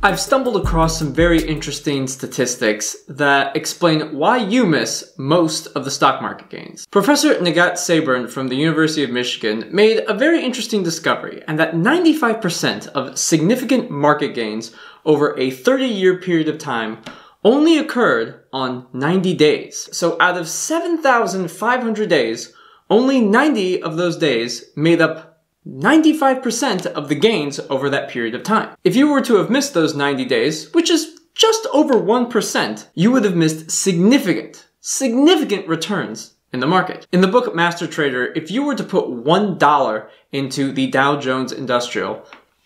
I've stumbled across some very interesting statistics that explain why you miss most of the stock market gains. Professor Nagat Sabern from the University of Michigan made a very interesting discovery, and that 95% of significant market gains over a 30-year period of time only occurred on 90 days. So out of 7,500 days, only 90 of those days made up 95% of the gains over that period of time. If you were to have missed those 90 days, which is just over 1%, you would have missed significant returns in the market. In the book Master Trader, if you were to put $1 into the Dow Jones Industrial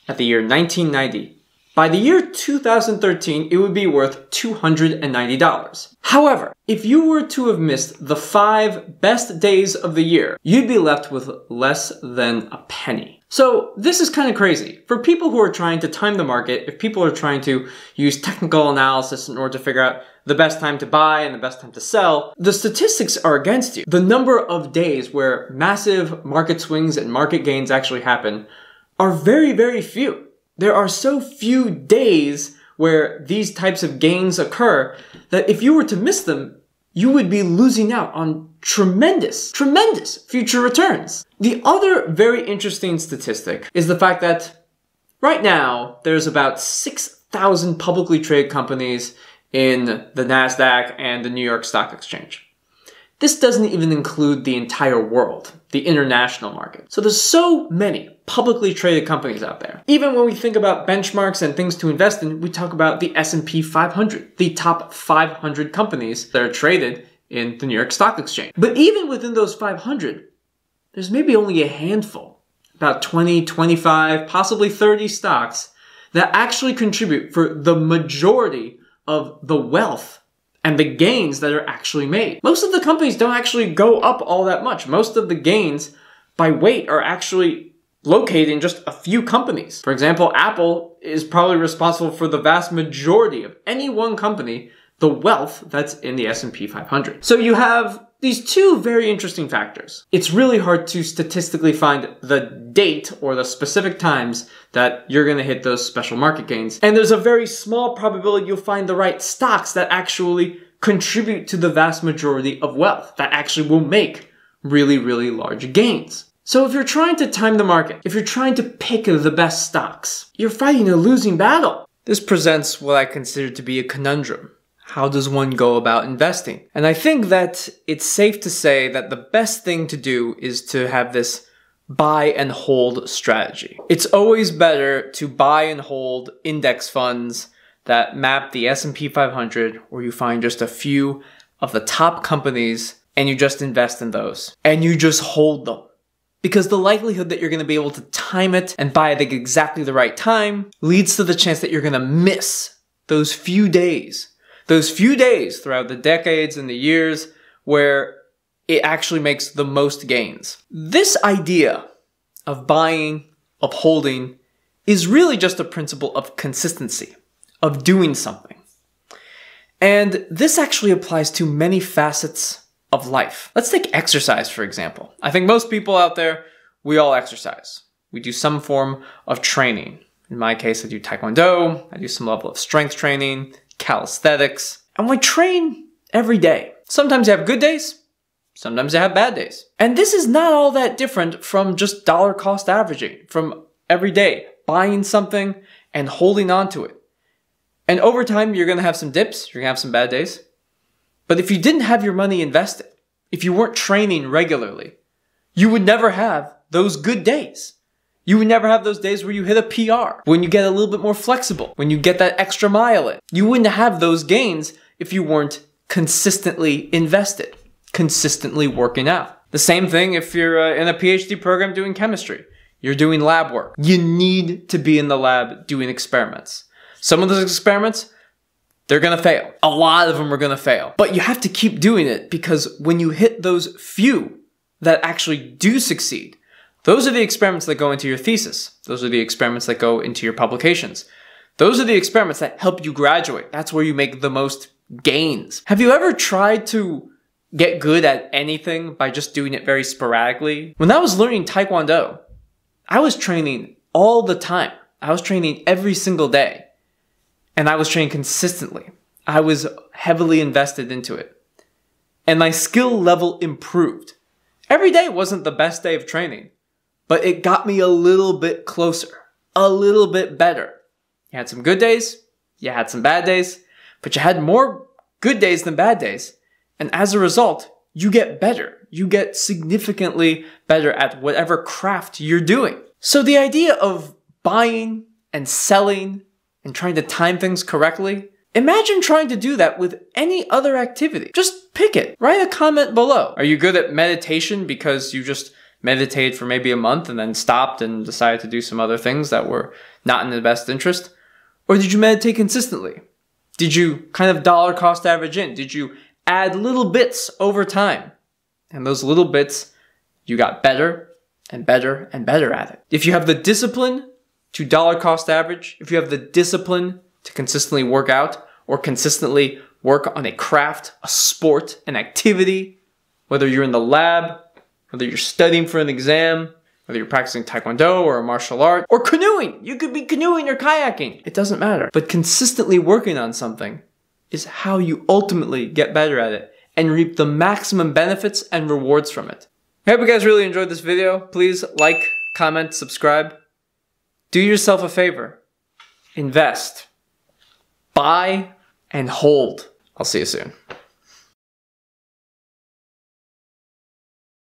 at the year 1990, by the year 2013, it would be worth $290. However, if you were to have missed the 5 best days of the year, you'd be left with less than a penny. So this is kind of crazy. For people who are trying to time the market, if people are trying to use technical analysis in order to figure out the best time to buy and the best time to sell, the statistics are against you. The number of days where massive market swings and market gains actually happen are very, very few. There are so few days where these types of gains occur that if you were to miss them, you would be losing out on tremendous future returns. The other very interesting statistic is the fact that right now there's about 6,000 publicly traded companies in the NASDAQ and the New York Stock Exchange. This doesn't even include the entire world, the international market. So there's so many publicly traded companies out there. Even when we think about benchmarks and things to invest in, we talk about the S&P 500, the top 500 companies that are traded in the New York Stock Exchange. But even within those 500, there's maybe only a handful, about 20, 25, possibly 30 stocks that actually contribute for the majority of the wealth and the gains that are actually made. Most of the companies don't actually go up all that much. Most of the gains by weight are actually located in just a few companies. For example, Apple is probably responsible for the vast majority of any one company, the wealth that's in the S&P 500. So you have these two very interesting factors. It's really hard to statistically find the date or the specific times that you're going to hit those special market gains. And there's a very small probability you'll find the right stocks that actually contribute to the vast majority of wealth, that actually will make really large gains. So if you're trying to time the market, if you're trying to pick the best stocks, you're fighting a losing battle. This presents what I consider to be a conundrum. How does one go about investing? And I think that it's safe to say that the best thing to do is to have this buy and hold strategy. It's always better to buy and hold index funds that map the S&P 500, where you find just a few of the top companies and you just invest in those. And you just hold them. Because the likelihood that you're going to be able to time it and buy it at exactly the right time leads to the chance that you're going to miss those few days. Those few days throughout the decades and the years where it actually makes the most gains. This idea of buying, of holding, is really just a principle of consistency, of doing something. And this actually applies to many facets of life. Let's take exercise, for example. I think most people out there, we all exercise. We do some form of training. In my case, I do Taekwondo, I do some level of strength training, calisthenics, and we train every day. Sometimes you have good days, sometimes you have bad days. And this is not all that different from just dollar cost averaging, from every day buying something and holding on to it. And over time, you're going to have some dips, you're going to have some bad days. But if you didn't have your money invested, if you weren't training regularly, you would never have those good days. You would never have those days where you hit a PR, when you get a little bit more flexible, when you get that extra mile in. You wouldn't have those gains if you weren't consistently invested, consistently working out. The same thing if you're in a PhD program doing chemistry. You're doing lab work. You need to be in the lab doing experiments. Some of those experiments, they're gonna fail. A lot of them are gonna fail. But you have to keep doing it, because when you hit those few that actually do succeed, those are the experiments that go into your thesis. Those are the experiments that go into your publications. Those are the experiments that help you graduate. That's where you make the most gains. Have you ever tried to get good at anything by just doing it very sporadically? When I was learning Taekwondo, I was training all the time. I was training every single day. And I was training consistently. I was heavily invested into it. And my skill level improved. Every day wasn't the best day of training, but it got me a little bit closer, a little bit better. You had some good days, you had some bad days, but you had more good days than bad days. And as a result, you get better. You get significantly better at whatever craft you're doing. So the idea of buying and selling and trying to time things correctly, imagine trying to do that with any other activity. Just pick it. Write a comment below. Are you good at meditation because you just meditated for maybe a month and then stopped and decided to do some other things that were not in the best interest? Or did you meditate consistently? Did you kind of dollar cost average in? Did you add little bits over time? And those little bits, you got better and better and better at it. If you have the discipline to dollar cost average, if you have the discipline to consistently work out or consistently work on a craft, a sport, an activity, whether you're in the lab, whether you're studying for an exam, whether you're practicing taekwondo or a martial art, or canoeing. You could be canoeing or kayaking. It doesn't matter. But consistently working on something is how you ultimately get better at it and reap the maximum benefits and rewards from it. I hope you guys really enjoyed this video. Please like, comment, subscribe. Do yourself a favor. Invest. Buy and hold. I'll see you soon.